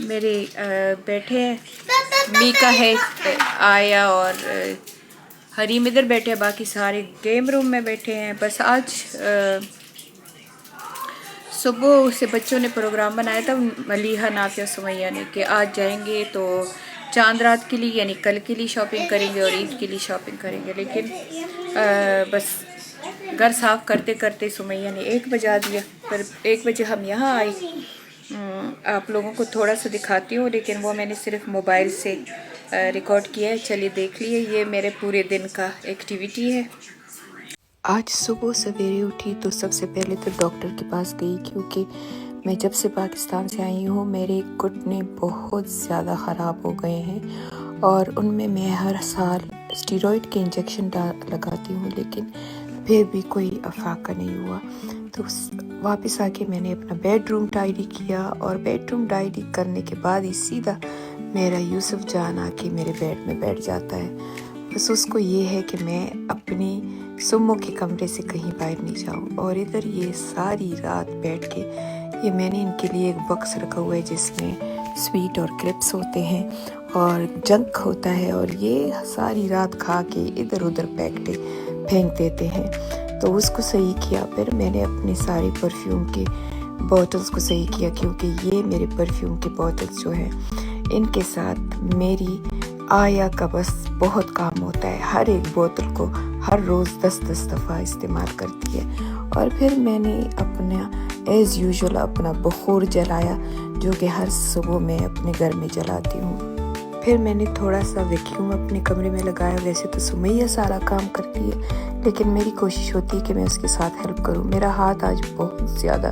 मेरे बैठे हैं, मीका है, आया और हरीम इधर बैठे हैं, बाकी सारे गेम रूम में बैठे हैं। बस आज सुबह से बच्चों ने प्रोग्राम बनाया था, मलीहा, नाफिया, सुमैया ने, कि आज जाएंगे तो चांद रात के लिए यानी कल के लिए शॉपिंग करेंगे और ईद के लिए शॉपिंग करेंगे। लेकिन बस घर साफ़ करते करते सुमैया ने 1 बजा दिया। फिर 1 बजे हम यहाँ आए। आप लोगों को थोड़ा सा दिखाती हूँ, लेकिन वो मैंने सिर्फ मोबाइल से रिकॉर्ड किया है। चलिए देख लिए, ये मेरे पूरे दिन का एक्टिविटी है। आज सुबह सवेरे उठी तो सबसे पहले तो डॉक्टर के पास गई, क्योंकि मैं जब से पाकिस्तान से आई हूँ मेरे घुटने बहुत ज़्यादा ख़राब हो गए हैं और उनमें मैं हर साल स्टीरॉइड के इंजेक्शन लगाती हूँ, लेकिन फिर भी कोई अफाका नहीं हुआ। तो वापस आके मैंने अपना बेडरूम टाइडी किया और बेडरूम टाइडी करने के बाद ही सीधा मेरा यूसुफ जान आके मेरे बेड में बैठ जाता है। बस उसको ये है कि मैं अपनी सुम्मों के कमरे से कहीं बाहर नहीं जाऊँ। और इधर ये सारी रात बैठ के, ये मैंने इनके लिए एक बॉक्स रखा हुआ है जिसमें स्वीट और क्रिप्स होते हैं और जंक होता है, और ये सारी रात खा के इधर उधर फेंक देते हैं। तो उसको सही किया। फिर मैंने अपने सारे परफ्यूम के बॉटल्स को सही किया, क्योंकि ये मेरे परफ्यूम के बॉटल्स जो हैं इनके साथ मेरी आया का बस बहुत काम होता है। हर एक बोतल को हर रोज़ 10-10 दफ़ा इस्तेमाल करती है। और फिर मैंने अपना एज़ यूजुअल अपना बखूर जलाया, जो कि हर सुबह मैं अपने घर में जलाती हूँ। फिर मैंने थोड़ा सा वैक्यूम अपने कमरे में लगाया। वैसे तो सुमैया सारा काम करती है, लेकिन मेरी कोशिश होती है कि मैं उसके साथ हेल्प करूँ। मेरा हाथ आज बहुत ज़्यादा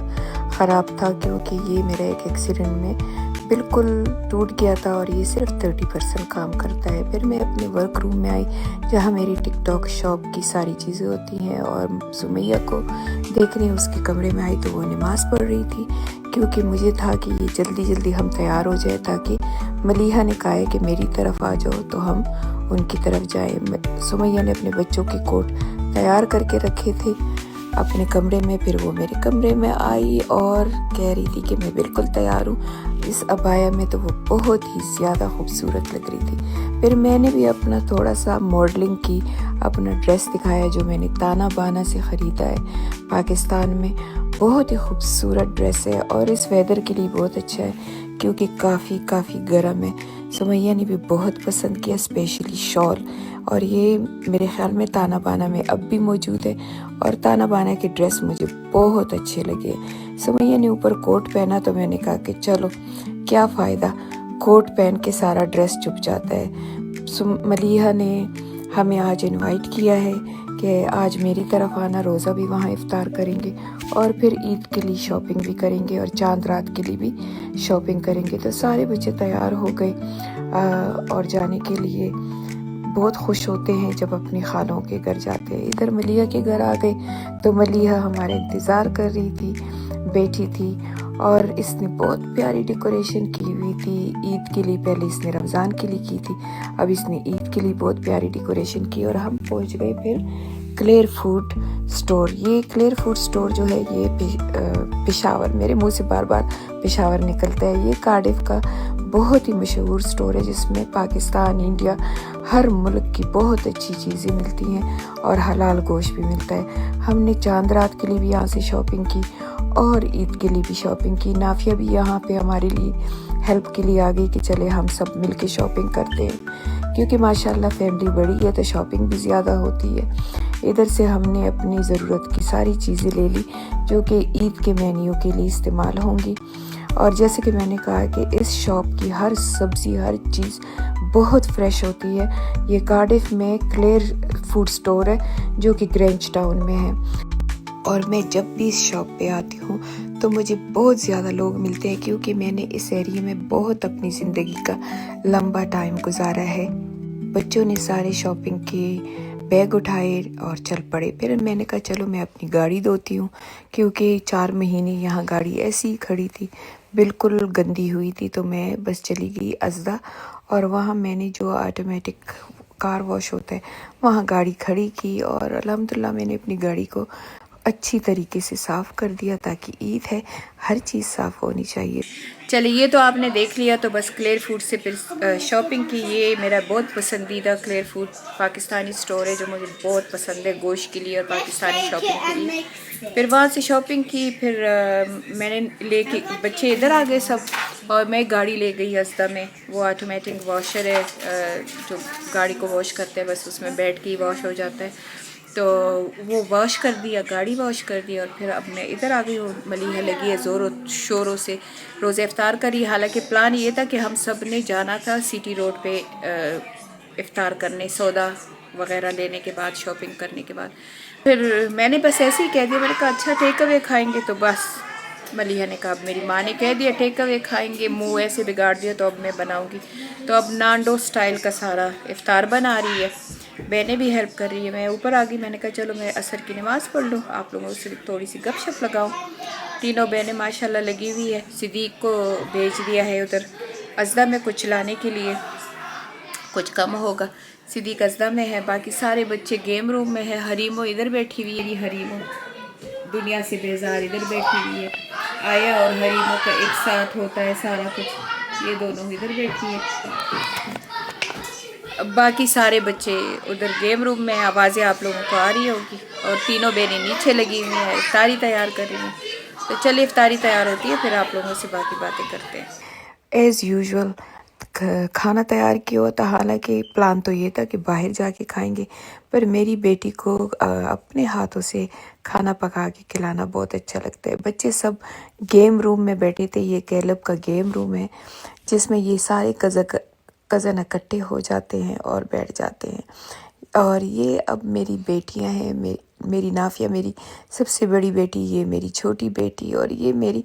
ख़राब था, क्योंकि ये मेरा एक एक्सीडेंट में बिल्कुल टूट गया था और ये सिर्फ 30% काम करता है। फिर मैं अपने वर्क रूम में आई, जहाँ मेरी टिकटॉक शॉप की सारी चीज़ें होती हैं, और सुमैया को देखने उसके कमरे में आई तो वो नमाज़ पढ़ रही थी, क्योंकि मुझे था कि ये जल्दी जल्दी हम तैयार हो जाए, ताकि मलीहा ने कहा है कि मेरी तरफ आ जाओ तो हम उनकी तरफ जाए। सुमैया ने अपने बच्चों के कोट तैयार करके रखे थे अपने कमरे में। फिर वो मेरे कमरे में आई और कह रही थी कि मैं बिल्कुल तैयार हूँ। इस अबाया में तो वो बहुत ही ज़्यादा खूबसूरत लग रही थी। फिर मैंने भी अपना थोड़ा सा मॉडलिंग की, अपना ड्रेस दिखाया जो मैंने ताना बाना से ख़रीदा है पाकिस्तान में। बहुत ही खूबसूरत ड्रेस है और इस वेदर के लिए बहुत अच्छा है, क्योंकि काफ़ी गर्म है। सुमैया ने भी बहुत पसंद किया, स्पेशली शॉल। और ये मेरे ख्याल में ताना बाना में अब भी मौजूद है, और ताना बाना के ड्रेस मुझे बहुत अच्छे लगे। सुमैया ने ऊपर कोट पहना तो मैंने कहा कि चलो क्या फ़ायदा, कोट पहन के सारा ड्रेस चुप जाता है। मलीहा ने हमें आज इनवाइट किया है कि आज मेरी तरफ आना, रोज़ा भी वहाँ इफ्तार करेंगे और फिर ईद के लिए शॉपिंग भी करेंगे और चांद रात के लिए भी शॉपिंग करेंगे। तो सारे बच्चे तैयार हो गए और जाने के लिए बहुत खुश होते हैं जब अपनी खालों के घर जाते हैं। इधर मलीहा के घर आ गए तो मलीहा हमारे इंतज़ार कर रही थी, बैठी थी, और इसने बहुत प्यारी डेकोरेशन की हुई थी ईद के लिए। पहले इसने रमज़ान के लिए की थी, अब इसने ईद के लिए बहुत प्यारी डेकोरेशन की। और हम पहुंच गए फिर क्लेयर फूड स्टोर। ये क्लेयर फूड स्टोर जो है ये पेशावर, मेरे मुंह से बार बार पेशावर निकलता है, ये कार्डिफ का बहुत ही मशहूर स्टोर है, जिसमें पाकिस्तान, इंडिया, हर मुल्क की बहुत अच्छी चीज़ें मिलती हैं और हलाल गोश्त भी मिलता है। हमने चांद रात के लिए भी यहाँ से शॉपिंग की और ईद के लिए भी शॉपिंग की। नाफिया भी यहाँ पे हमारे लिए हेल्प के लिए आ गई कि चले हम सब मिलके शॉपिंग करते हैं, क्योंकि माशाल्लाह फैमिली बड़ी है तो शॉपिंग भी ज़्यादा होती है। इधर से हमने अपनी ज़रूरत की सारी चीज़ें ले ली जो कि ईद के मेन्यू के लिए इस्तेमाल होंगी। और जैसे कि मैंने कहा कि इस शॉप की हर सब्ज़ी, हर चीज़ बहुत फ्रेश होती है। ये कार्डिफ में क्लेयर फूड स्टोर है जो कि ग्रेंच टाउन में है। और मैं जब भी इस शॉप पे आती हूँ तो मुझे बहुत ज़्यादा लोग मिलते हैं, क्योंकि मैंने इस एरिया में बहुत अपनी ज़िंदगी का लंबा टाइम गुजारा है। बच्चों ने सारे शॉपिंग के बैग उठाए और चल पड़े। फिर मैंने कहा चलो मैं अपनी गाड़ी धोती हूँ, क्योंकि 4 महीने यहाँ गाड़ी ऐसी ही खड़ी थी, बिल्कुल गंदी हुई थी। तो मैं बस चली गई अज़दा, और वहाँ मैंने जो ऑटोमेटिक कार वॉश होता है वहाँ गाड़ी खड़ी की, और अल्हम्दुलिल्लाह मैंने अपनी गाड़ी को अच्छी तरीके से साफ़ कर दिया, ताकि ईद है, हर चीज़ साफ़ होनी चाहिए। चलिए, ये तो आपने देख लिया, तो बस क्लियर फूड से फिर शॉपिंग की। ये मेरा बहुत पसंदीदा क्लियर फूड पाकिस्तानी स्टोर है जो मुझे बहुत पसंद है गोश्त के लिए और पाकिस्तानी शॉपिंग के लिए। फिर वहाँ से शॉपिंग की, फिर मैंने लेके बच्चे इधर आ गए सब, और मैं गाड़ी ले गई अज़दा में। वो ऑटोमेटिक वॉशर है, जो गाड़ी को वॉश करते हैं, बस उसमें बैठ के ही वॉश हो जाता है। तो वो वॉश कर दिया, गाड़ी वॉश कर दी, और फिर अब मैं इधर आ गई हूँ। मलीहा लगी है ज़ोरों शोरों से रोज़े इफ्तार करी। हालांकि प्लान ये था कि हम सब ने जाना था सिटी रोड पे इफ्तार करने, सौदा वगैरह लेने के बाद, शॉपिंग करने के बाद। फिर मैंने बस ऐसे ही कह दिया, मैंने कहा अच्छा टेक अवे खाएँगे। तो बस मलीहा ने कहा, मेरी माँ ने कह दिया टेक अवे खाएँगे, मुँह ऐसे बिगाड़ दिया, तो अब मैं बनाऊँगी। तो अब नांडो स्टाइल का सारा इफ्तार बना रही है, बहनें भी हेल्प कर रही है। मैं ऊपर आ गई, मैंने कहा चलो मैं असर की नमाज़ पढ़ लूँ, आप लोगों से थोड़ी सी गपशप लगाऊँ। तीनों बहनें माशाल्लाह लगी हुई है। सिद्दीक को भेज दिया है उधर अज़दा में कुछ लाने के लिए, कुछ कम होगा। सिद्दीक अज़दा में है, बाकी सारे बच्चे गेम रूम में है। हरीमो इधर बैठी हुई है, हरीमो दुनिया से बेजार इधर बैठी हुई है। आया और हरीमो का एक साथ होता है सारा कुछ, ये दोनों इधर बैठी है। बाकी सारे बच्चे उधर गेम रूम में। आवाज़ें आप लोगों को आ रही होगी। और तीनों बहनें नीचे लगी हुई हैं, इफ्तारी तैयार कर रही हैं। तो चलिए इफ्तारी तैयार होती है, फिर आप लोगों से बाकी बातें करते हैं। एज़ यूजुअल खाना तैयार किया होता। हालांकि प्लान तो ये था कि बाहर जाके खाएंगे, पर मेरी बेटी को अपने हाथों से खाना पका के खिलाना बहुत अच्छा लगता है। बच्चे सब गेम रूम में बैठे थे। ये कैलब का गेम रूम है जिसमें ये सारे कज़न इकट्ठे हो जाते हैं और बैठ जाते हैं। और ये अब मेरी बेटियां हैं, मेरी नाफिया मेरी सबसे बड़ी बेटी, ये मेरी छोटी बेटी, और ये मेरी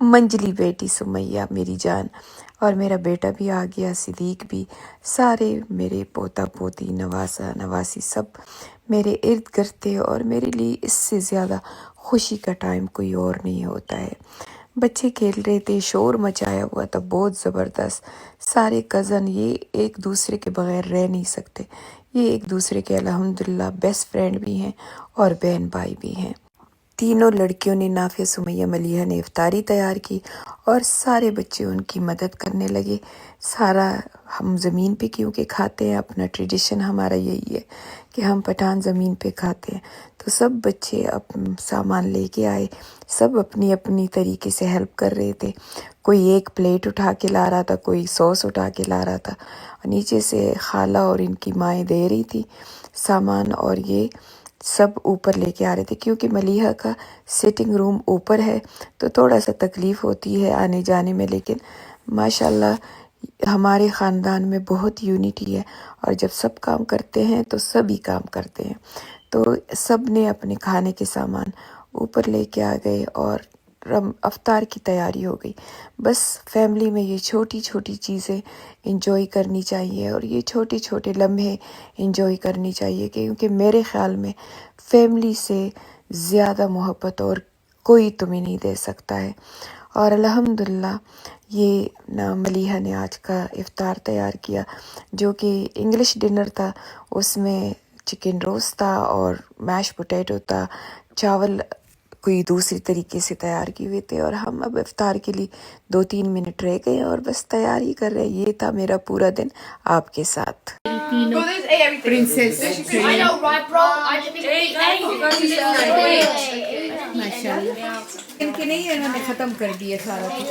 मंजली बेटी सुमैया मेरी जान, और मेरा बेटा भी आ गया, सिद्दीक भी। सारे मेरे पोता पोती, नवासा नवासी सब मेरे इर्द गिर्द थे, और मेरे लिए इससे ज़्यादा खुशी का टाइम कोई और नहीं होता है। बच्चे खेल रहे थे, शोर मचाया हुआ था बहुत ज़बरदस्त। सारे कज़न ये एक दूसरे के बगैर रह नहीं सकते। ये एक दूसरे के अल्हम्दुलिल्लाह बेस्ट फ्रेंड भी हैं और बहन भाई भी हैं। तीनों लड़कियों ने, नाफिया, सुमैया, मलीहा ने इफ्तारी तैयार की और सारे बच्चे उनकी मदद करने लगे। सारा हम ज़मीन पे क्योंकि खाते हैं, अपना ट्रेडिशन हमारा यही है कि हम पठान ज़मीन पे खाते हैं। तो सब बच्चे अब सामान लेके आए, सब अपनी अपनी तरीके से हेल्प कर रहे थे। कोई एक प्लेट उठा के ला रहा था, कोई सॉस उठा के ला रहा था, और नीचे से खाला और इनकी माएँ दे रही थी सामान, और ये सब ऊपर लेके आ रहे थे। क्योंकि मलीहा का सिटिंग रूम ऊपर है तो थोड़ा सा तकलीफ़ होती है आने जाने में, लेकिन माशाल्लाह हमारे ख़ानदान में बहुत यूनिटी है, और जब सब काम करते हैं तो सभी काम करते हैं। तो सब ने अपने खाने के सामान ऊपर लेके आ गए और अफ्तार की तैयारी हो गई। बस फैमिली में ये छोटी छोटी चीज़ें इंजॉय करनी चाहिए, और ये छोटे छोटे लम्हे इंजॉय करनी चाहिए, क्योंकि मेरे ख़्याल में फैमिली से ज़्यादा मोहब्बत और कोई तुम्हें नहीं दे सकता है। और अल्हम्दुलिल्लाह ये ना मलीहा ने आज का इफ़्तार तैयार किया, जो कि इंग्लिश डिनर था। उसमें चिकन रोस्ट था और मैश पोटैटो था, चावल कोई दूसरी तरीके से तैयार किए हुए थे, और हम अब इफ्तार के लिए 2-3 मिनट रह गए और बस तैयारी कर रहे हैं। ये था मेरा पूरा दिन आपके साथ। तीनों प्रिंसेस माशाल्लाह इनके नहीं है, इन्होंने ख़त्म कर दिया सारा कुछ।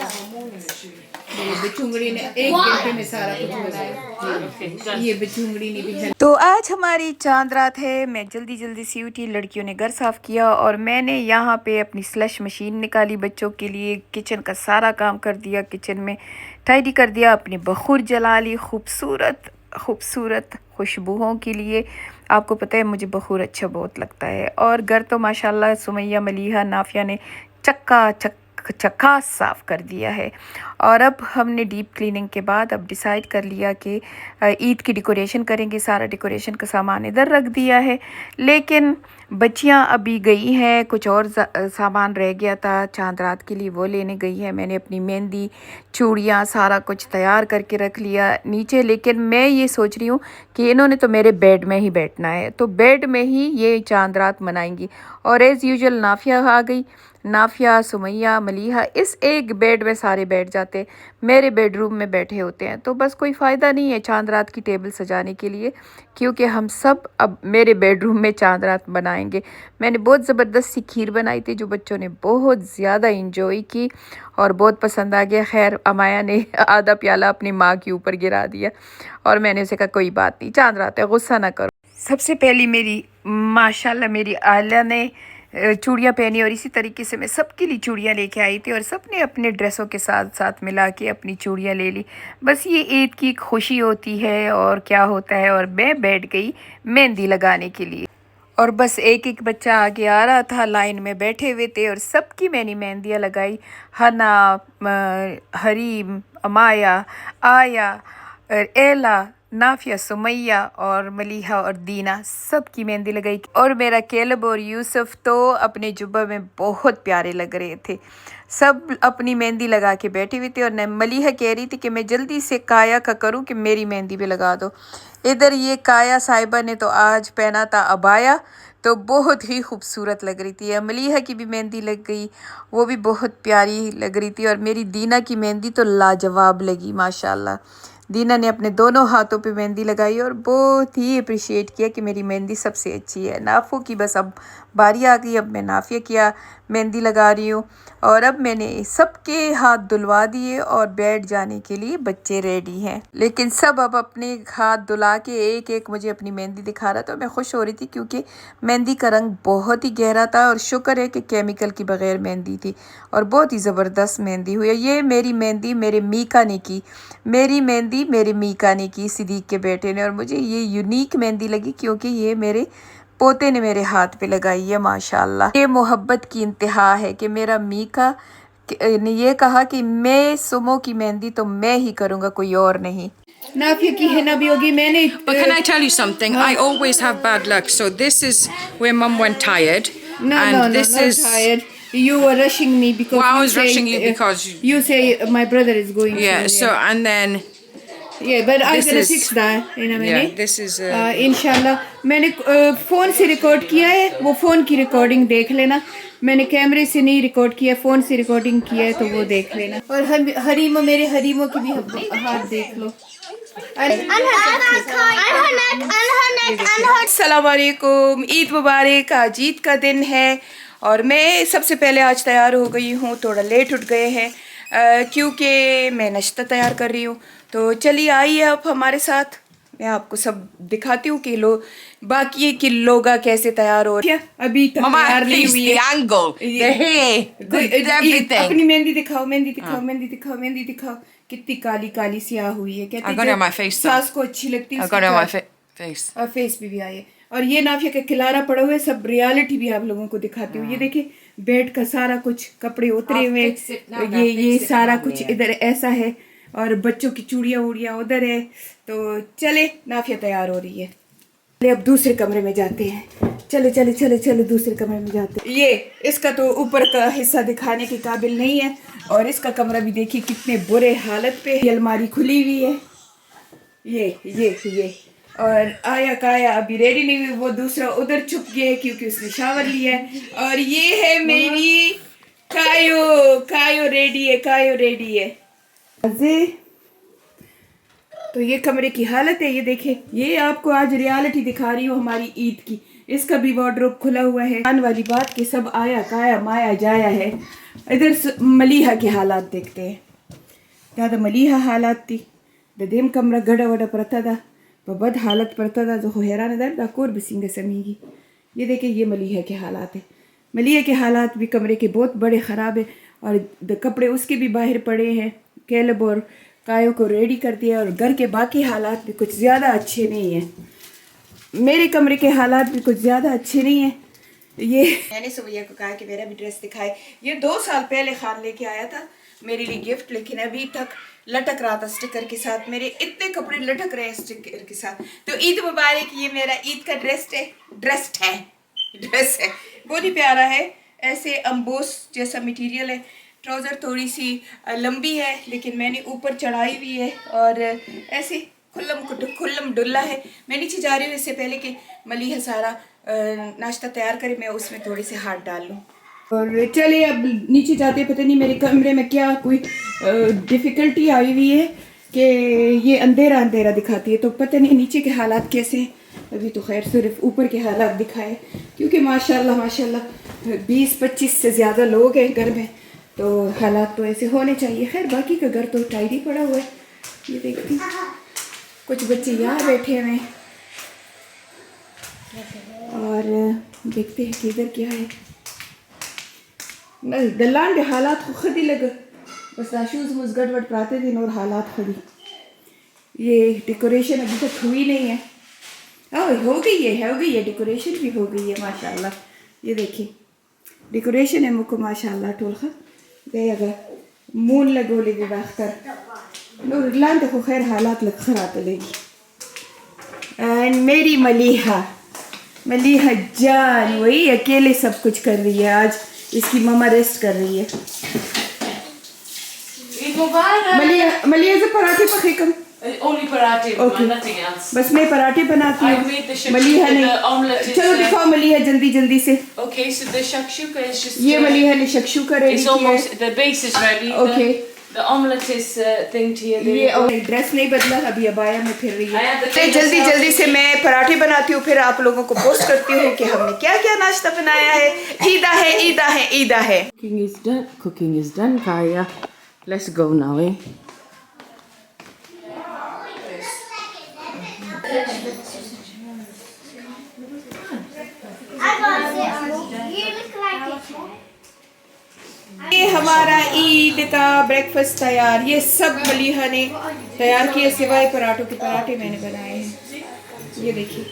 ये बिचुंगड़ी ने 1 घंटे में सारा कुछ बनाया। ये बिचुंगड़ी ने भी। तो आज हमारी चांद रात है। मैं जल्दी जल्दी सी उठी, लड़कियों ने घर साफ़ किया और मैंने यहाँ पे अपनी स्लश मशीन निकाली बच्चों के लिए। किचन का सारा काम कर दिया, किचन में टाइडी कर दिया, अपनी बखूर जला ली खूबसूरत खूबसूरत खुशबुओं के लिए। आपको पता है मुझे बखूर अच्छा बहुत लगता है। और घर तो माशाल्लाह सुमैया, मलीहा, नाफिया ने चक्का चक चक्का साफ़ कर दिया है। और अब हमने डीप क्लीनिंग के बाद अब डिसाइड कर लिया कि ईद की डेकोरेशन करेंगे। सारा डेकोरेशन का सामान इधर रख दिया है, लेकिन बच्चियां अभी गई हैं, कुछ और सामान रह गया था चांद रात के लिए, वो लेने गई है। मैंने अपनी मेहंदी, चूड़ियाँ, सारा कुछ तैयार करके रख लिया नीचे। लेकिन मैं ये सोच रही हूँ कि इन्होंने तो मेरे बेड में ही बैठना है, तो बेड में ही ये चांद रात मनाएंगी। और एज़ यूजुअल नाफिया आ गई। नाफिया, सुमैया, मलीहा इस एक बेड में सारे बैठ जाते, मेरे बेडरूम में बैठे होते हैं। तो बस कोई फ़ायदा नहीं है चांद रात की टेबल सजाने के लिए, क्योंकि हम सब अब मेरे बेडरूम में चांद रात बनाएंगे। मैंने बहुत ज़बरदस्त सी खीर बनाई थी जो बच्चों ने बहुत ज़्यादा इंजॉय की और बहुत पसंद आ गया। खैर अमाया ने आधा प्याला अपनी माँ के ऊपर गिरा दिया और मैंने उसे कहा कोई बात नहीं, चांद रात है, गुस्सा ना करो। सबसे पहली मेरी माशाल्लाह मेरी आलिया ने चूड़ियाँ पहनी और इसी तरीके से मैं सबके लिए चूड़ियाँ लेके आई थी और सबने अपने ड्रेसों के साथ साथ मिला के अपनी चूड़ियाँ ले ली। बस ये ईद की खुशी होती है और क्या होता है। और मैं बैठ गई मेहंदी लगाने के लिए और बस एक एक बच्चा आगे आ रहा था, लाइन में बैठे हुए थे और सबकी मैंने मेहंदियाँ लगाई। हना, हरीम, अमाया, आया, एला, नाफिया, सुमैया और मलीहा और दीना सबकी मेहंदी लगाई। और मेरा केलब और यूसुफ तो अपने जुब्बा में बहुत प्यारे लग रहे थे। सब अपनी मेहंदी लगा के बैठी हुई थी और न मलीहा कह रही थी कि मैं जल्दी से काया का करूं कि मेरी मेहंदी भी लगा दो। इधर ये काया साहिबा ने तो आज पहना था अबाया, तो बहुत ही खूबसूरत लग रही थी। मलीहा की भी मेहंदी लग गई, वो भी बहुत प्यारी लग रही थी। और मेरी दीना की मेहंदी तो लाजवाब लगी माशाल्लाह। दीना ने अपने दोनों हाथों पे मेहंदी लगाई और बहुत ही अप्रिशिएट किया कि मेरी मेहंदी सबसे अच्छी है। नाफो की बस अब बारी आ गई, अब मैं नाफिया किया मेहंदी लगा रही हूँ। और अब मैंने सबके हाथ धुलवा दिए और बैठ जाने के लिए बच्चे रेडी हैं। लेकिन सब अब अपने हाथ धुला के एक एक मुझे अपनी मेहंदी दिखा रहा था। तो मैं खुश हो रही थी क्योंकि मेहंदी का रंग बहुत ही गहरा था और शुक्र है कि केमिकल की बगैर मेहंदी थी और बहुत ही ज़बरदस्त मेहंदी हुई। ये मेरी मेहंदी मेरे मीका ने की, मेरी मेहंदी मेरे मीका ने की, सिद्दीक के बेटे ने। और मुझे ये यूनिक मेहंदी लगी क्योंकि ये मेरे पोते ने मेरे हाथ पे लगाई है माशाल्लाह। ये मोहब्बत की इंतहा है कि मेरा मीका ने ये कहा कि मैं सुमो की मेहंदी तो मैं ही करूँगा, कोई और नहीं। नाफिया की है ना भी होगी। मैंने But can I tell you something? I always have bad luck. So this is where Mum went tired, and this not is tired. You were rushing me because Well, I you was say, rushing you because you say my brother is going yeah. to. So and then Yeah, but I'm this gonna is fix that in a yeah. minute. This is इंशाल्लाह मैंने phone से record किया है, वो phone की recording देख लेना। मैंने कैमरे से नहीं रिकॉर्ड किया, फ़ोन से रिकॉर्डिंग किया है, तो वो देख लेना। और हरीमो, मेरे हरीमो की भी हाथ देख लो। अस्सलाम वालेकुम, ईद मुबारक। आज ईद का दिन है और मैं सबसे पहले आज तैयार हो गई हूँ। थोड़ा लेट उठ गए हैं क्योंकि मैं नाश्ता तैयार कर रही हूँ। तो चलिए आइए आप हमारे साथ, मैं आपको सब दिखाती हूँ कि बाकी के लोग कैसे तैयार हो रहे हैं। अभी तक Mama, तैयार नहीं please, हुई the है। angle, the hair, everything. अपनी मेहंदी दिखाओ, मेहंदी दिखाओ, मेहंदी दिखाओ, मेहंदी दिखाओ। कितनी काली काली सियाह हुई है। कहते I got it on my face, though. सास को अच्छी लगती है। I got it on my face. और फेस भी आई है। और ये नाफिया का खिलारा पड़ा हुआ है। सब रियलिटी भी आप लोगों को दिखाती हूँ। ये देखिए बेड का सारा कुछ कपड़े उतरे हुए, ये सारा कुछ इधर ऐसा है और बच्चों की चूड़ियाँ उड़ियाँ उधर है। तो चले, नाफिया तैयार हो रही है। चले अब दूसरे कमरे में जाते हैं। चले चले चले चले दूसरे कमरे में जाते हैं। ये इसका तो ऊपर का हिस्सा दिखाने के काबिल नहीं है और इसका कमरा भी देखिए कितने बुरे हालत पे। ये अलमारी खुली हुई है, ये और आया काया अभी रेडी नहीं हुई, वो दूसरा उधर छुप गया है क्योंकि उसने शावर लिया है। और ये है मेरी कायो रेडी है। तो ये कमरे की हालत है। ये देखे, ये आपको आज रियलिटी दिखा रही हूँ हमारी ईद की। इसका भी वार्डरोब खुला हुआ है। आने वाली बात कि सब आया काया माया जाया है। इधर मलीहा के हालात देखते हैं। ज़्यादा मलीहा हालात थी, ददेम कमरा गड़ा वड़ा पड़ता था, बद हालत पड़ता था जो हैरान दर दाकोर बसिंग समीगी। ये देखे, ये मलीहा के हालात है। मलीहा के हालात भी कमरे के बहुत बड़े ख़राब है और कपड़े उसके भी बाहर पड़े हैं। कैलब और कायों को रेडी कर दिया और घर के बाकी हालात भी कुछ ज़्यादा अच्छे नहीं हैं। मेरे कमरे के हालात भी कुछ ज़्यादा अच्छे नहीं हैं। ये मैंने सुमैया को कहा कि मेरा भी ड्रेस दिखाए। ये 2 साल पहले खान लेके आया था मेरे लिए गिफ्ट, लेकिन अभी तक लटक रहा था स्टिकर के साथ। मेरे इतने कपड़े लटक रहे हैं स्टिकर के साथ। तो ईद मुबारक। ये मेरा ईद का ड्रेस है बहुत ही प्यारा है। ऐसे अम्बोस जैसा मटेरियल है। ट्राउज़र थोड़ी सी लंबी है लेकिन मैंने ऊपर चढ़ाई हुई है और ऐसे खुल्लम डुल्ला है। मैं नीचे जा रही हूँ इससे पहले कि मलीहा सारा नाश्ता तैयार करे, मैं उसमें थोड़े से हाथ डाल लूँ। और चलिए अब नीचे जाते। पता नहीं मेरे कमरे में क्या कोई डिफ़िकल्टी आई हुई है कि ये अंधेरा अंधेरा दिखाती है, तो पता नहीं नीचे के हालात कैसे हैं। अभी तो खैर सिर्फ ऊपर के हालात दिखाए, क्योंकि माशाल्लाह माशाल्लाह 20-25 से ज़्यादा लोग हैं घर में, तो हालात तो ऐसे होने चाहिए। खैर बाकी का घर तो टाइडी पड़ा हुआ है। ये देखती कुछ बच्चे यहाँ बैठे हुए हैं और देखते हैं कि इधर क्या है। दलान के हालात को खुद ही लगे, बस आशूज मुझ गड़बड़ प्राते दिन और हालात खुद ही। ये डेकोरेशन अभी तक हुई नहीं है। हो गई है डेकोरेशन भी हो गई है माशाल्लाह। ये देखिए डेकोरेशन है मुझको माशाल्लाह टोलखा गए अगर मून लगोले भी बाख्तर नूर लान देखो खैर हालात लग खराब लेगी। एंड मेरी मलीहा जान वही अकेले सब कुछ कर रही है। आज इसकी मम्मा रेस्ट कर रही है। मलिया से पराठे पके कम Only paratha, Okay. nothing else. बस मैं पराठे बनाती I made the हूँ। shakshuka, मलिहा ने the omelette is, चलो दिखाओ मलिहा जल्दी जल्दी से। Okay, so the shakshuka is just. ये मलिहा ने शक्शुका रेडी It's किया है। almost the base is ready. Okay. The omelette is thing here. ये और ड्रेस नहीं बदला, अभी अबाया में फिर रही I have है। the famous जल्दी जल्दी से मैं पराठे बनाती हूँ, फिर आप लोगों को पोस्ट करती हूँ कि हमने क्या क्या नाश्ता बनाया है। ईदा है। Cooking is done, Kaya. Let's go now, eh? ये हमारा ईद का ब्रेकफास्ट तैयार। ये सब मलीहा ने तैयार किए सिवाय पराठों के। पराठे मैंने बनाए हैं। ये देखिए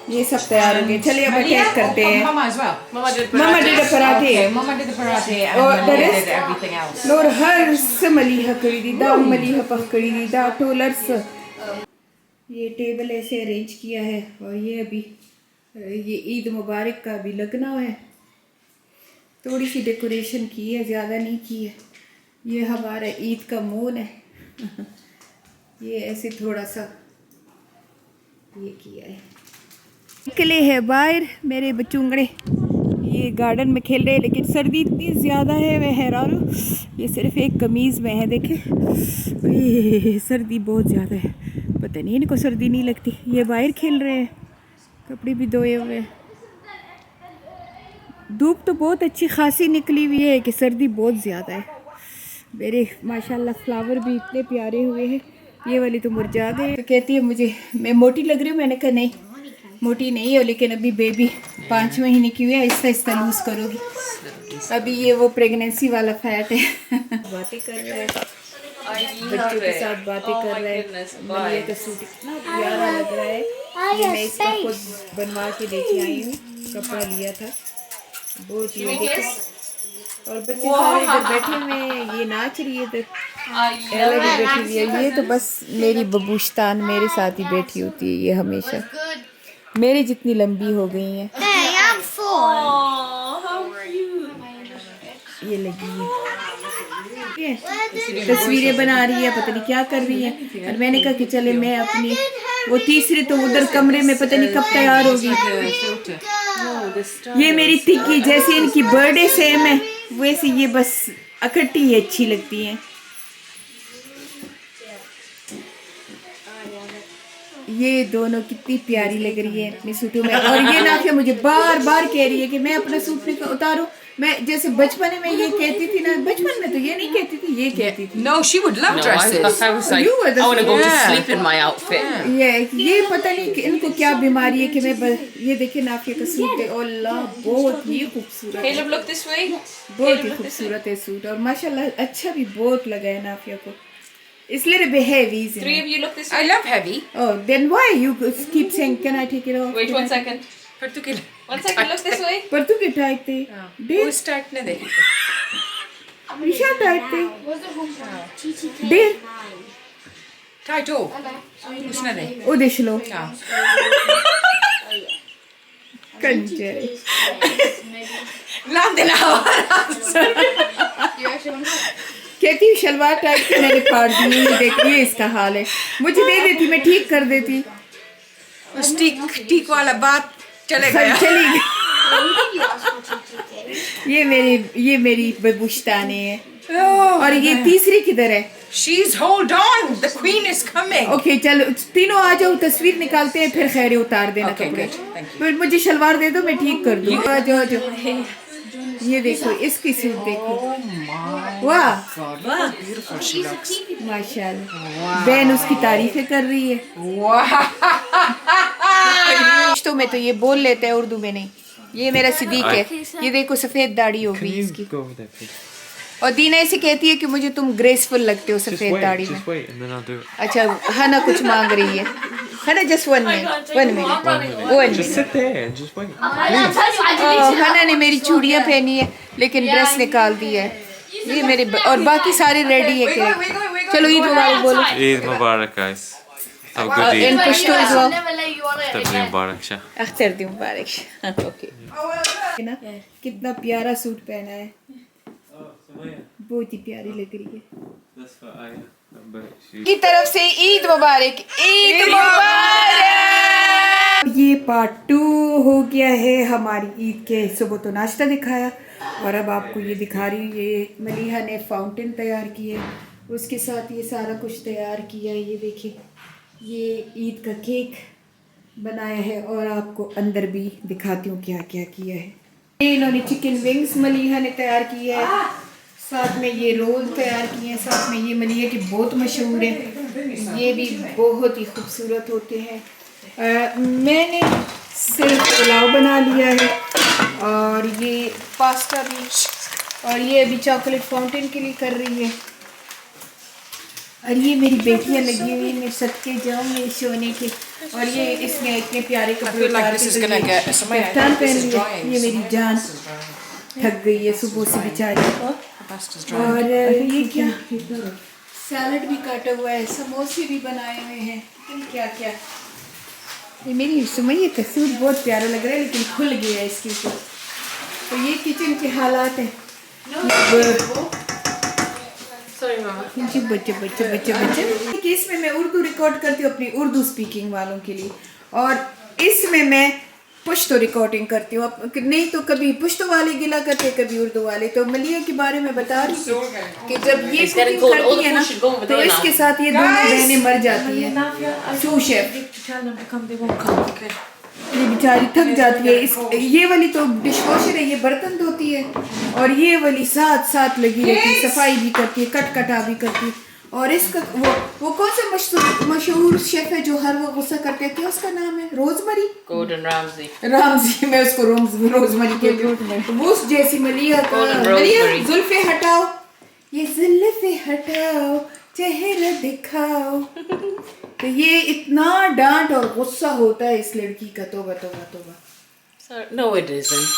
ये सब tayar हो गए। चलिए अब अटैक करते हैं। Mama as well. Mama did Mama did the parathe. Okay, Mama did the parathe and और Mama the did everything else. नूर हर से मलीहा करी दी दा मलीहा पक करी दी दा टोलर्स। ये टेबल ऐसे अरेंज किया है और ये अभी ये ईद मुबारक का भी लगना है। थोड़ी सी डेकोरेशन की है, ज़्यादा नहीं की है। ये हमारा ईद का मून है। ये ऐसे थोड़ा सा ये किया है। निकले हैं बाहर मेरे बच्चूंगड़े, ये गार्डन में खेल रहे हैं, लेकिन सर्दी इतनी ज़्यादा है मैं हैरान हूँ। ये सिर्फ एक कमीज़ में है, देखें ये सर्दी बहुत ज़्यादा है। पता नहीं इनको सर्दी नहीं लगती। ये बाहर खेल रहे हैं, कपड़े भी धोए हुए हैं। धूप तो बहुत अच्छी खासी निकली हुई है कि सर्दी बहुत ज़्यादा है। मेरे माशाल्लाह फ्लावर भी इतने प्यारे हुए हैं। ये वाली तो मुरझा गए। तो कहती है मुझे मैं मोटी लग रही हूँ। मैंने कहा नहीं मोटी नहीं हो, लेकिन अभी बेबी 5 महीने की हुई है, आहिस्ता लूज़ करोगी। अभी ये वो प्रेगनेंसी वाला फैट है। बातें कर रहा है, बच्चों के साथ बातें कर रहा है। मलिया का सूट इतना प्यारा लग रहा है। ये मैं इसका खुद बनवा के लेके आई हूँ, कपड़ा लिया था बहुत ही। और बच्चे सारे इधर बैठे हुए हैं, ये नाच रही है इधर, एला भी बैठी हुई है। ये तो बस मेरी बबूश्तान मेरे साथ ही बैठी होती है। ये हमेशा मेरी जितनी लंबी हो गई है। ये लगी है, तस्वीरें बना रही है, पता नहीं क्या कर रही है। और मैंने कहा कि चले मैं अपनी वो तीसरी तो उधर कमरे में पता नहीं कब तैयार होगी। ये मेरी तिक्की जैसे इनकी बर्थडे सेम है वैसे ये बस इकट्ठी ही अच्छी लगती हैं। ये दोनों कितनी प्यारी लग रही है अपने सूटों में। और ये नाफिया मुझे बार बार कह रही है कि मैं अपना सूट नहीं उतारूं। मैं जैसे बचपन में ये कहती थी ना, बचपन में तो ये नहीं कहती थी, ये कहती थी। No, she would love dresses. I was like, You were the I want to go to Yeah. sleep in my outfit. ये पता नहीं कि इनको क्या बीमारी है कि मैं ये देखिए नाफिया का सूट है। अल्लाह बहुत ही खूबसूरत है, Caleb, look this way. बहुत ही खूबसूरत है सूट। और माशाल्लाह अच्छा भी बहुत लगा है नाफिया को। It's a little bit heavy, isn't Three it? of you look this I way. love heavy. Oh, then why you keep saying, can I take it off? Wait Can I 1 take second. Particular. 1 second, look this way. पर तू क्या tight थे? डेढ़ Who start na de? Vishal tight थे? डेढ़ Tight oh. Who's na de? ओ देख लो Ah. Kanjar Land na. कहती हूँ शलवार टाइट के मैंने फाड़ दी ये देखिए इसका हाल है मुझे दे देती मैं ठीक कर देती Stick wala baat chale gaya. चली गई ये मेरी बबुश्ताने है Oh. और ये तीसरी किधर है She's hold on. The queen is coming. Okay चलो तीनों आ जाओ तस्वीर निकालते हैं फिर खैरे उतार देना Okay, कपड़े good. Thank you. फिर मुझे शलवार दे दो मैं ठीक कर दूँ आ जाओ आ जाओ ये देखो इसकी सूट देखो वाह God, look how beautiful she looks. माशाल्लाह बहन उसकी तारीफें कर रही है Wow. रिश्तों में तो ये बोल लेते हैं उर्दू में नहीं ये मेरा सिद्दीक है ये देखो सफेद दाढ़ी हो गई इसकी Go over there, please. और दीना ऐसे कहती है कि मुझे तुम ग्रेसफुल लगते हो Just सफेद दाढ़ी में just wait, and then I'll do it. अच्छा हना कुछ मांग रही है just 1 minute 1 minute Just sit there and just wait. हना ने मेरी चूड़ियां पहनी है लेकिन ड्रेस निकाल दी है ये मेरे और बाकी सारे रेडी है कि चलो ईद मुबारक बोलो Eid Mubarak, guys. Have a good in Eid. Pashto as well Tabri Mubarak, Shah. Akhtar the Mubarak okay ना कितना प्यारा सूट पहना है बहुत ही प्यारी लग रही है That's for Aya. But she... की तरफ से ईद मुबारक ईद मुबारक ये पार्ट 2 हो गया है हमारी ईद के सुबह तो नाश्ता दिखाया और अब आपको ये दिखा रही हूँ ये मलीहा ने फाउंटेन तैयार की है उसके साथ ये सारा कुछ तैयार किया है ये देखिए ये ईद का केक बनाया है और आपको अंदर भी दिखाती हूँ क्या क्या किया है ये इन्होंने चिकन विंग्स मलीहा ने तैयार किया है साथ में ये रोल तैयार किए हैं साथ में ये मलिया की बहुत मशहूर है ये भी बहुत ही खूबसूरत होते हैं मैंने सिर्फ पुलाव बना लिया है और ये पास्ता भी और ये अभी चॉकलेट फाउंटेन के लिए कर रही है और ये मेरी बेटियां लगी हुई मैं सदके जाऊँ मेरे सोने के और ये इसने इतने प्यारे कपड़े feel like उतार this के is तो gonna ये get- Sumaya, I kaftan think this पहन is लिया drying. ये मेरी जान थक गई है सुबह से बेचारी Pasta's dry. और ये क्या सैलड भी काटा हुआ है समोसे भी बनाए हुए हैं पता नहीं क्या क्या ये मेरी सुमैया का सूट बहुत प्यारा लग रहा है लेकिन खुल गया है इसके ऊपर तो ये किचन के हालात हैं जी बच्चे बच्चे बच्चे बच्चे कि इसमें मैं उर्दू रिकॉर्ड करती हूँ अपनी उर्दू स्पीकिंग वालों के लिए और इसमें मैं पुश्तो रिकॉर्डिंग करती हूँ नहीं तो कभी पुश्तो वाले गिला करते कभी उर्दू वाले तो मलिया के बारे में बता रही हूँ कि जब ये getting कुकिंग cold. All करती the है ना food should go over तो there इसके now. साथ ये दोनों बहनें मर जाती हैं sous chef Tell them to come. They won't come. Okay. ये बेचारी थक जाती है इस ये वाली तो डिशवॉशर है ये बर्तन धोती है और ये वाली साथ साथ लगी रहती है सफाई भी करती है कटा भी करती है और इसका वो कौन सा मशहूर शेफ है जो हर वो गुस्सा करते हैं क्या उसका नाम है रोजमरी Gordon Ramsay. रामजी मैं उसको रोजमरी कहती हूँ वो जैसी मलिया का Golden मलिया Rosemary. जुल्फे हटाओ ये जुल्फे हटाओ चेहरा दिखाओ तो ये इतना डांट और गुस्सा होता है इस लड़की का तोबा तोबा तोबा So, no, it isn't.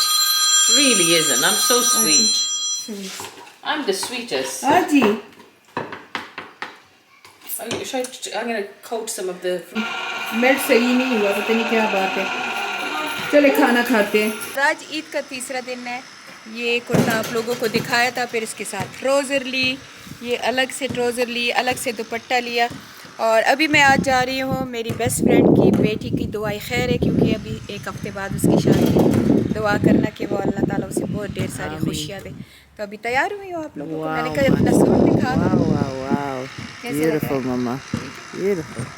Really isn't. I'm so sweet. I'm the sweetest. हाँ जी I'm gonna coat some of the. Melt सही नहीं हुआ पता नहीं क्या बात है चले खाना खाते हैं आज ईद का तीसरा दिन है ये कुर्ता आप लोगों को दिखाया था फिर इसके साथ ट्राउज़र ली ये अलग से ट्राउज़र ली अलग से दुपट्टा लिया और अभी मैं आज जा रही हूँ मेरी बेस्ट फ्रेंड की बेटी की दुआई खैर है क्योंकि अभी 1 हफ्ते बाद उसकी शादी दुआ करना कि वो अल्लाह ताला उसे बहुत ढेर सारी खुशियाँ दे तो अभी तैयार हुई हो आप लोगों को मैंने कहा अपना सूट दिखा दो Wow. कैसे लग रहा है? Mama. Beautiful.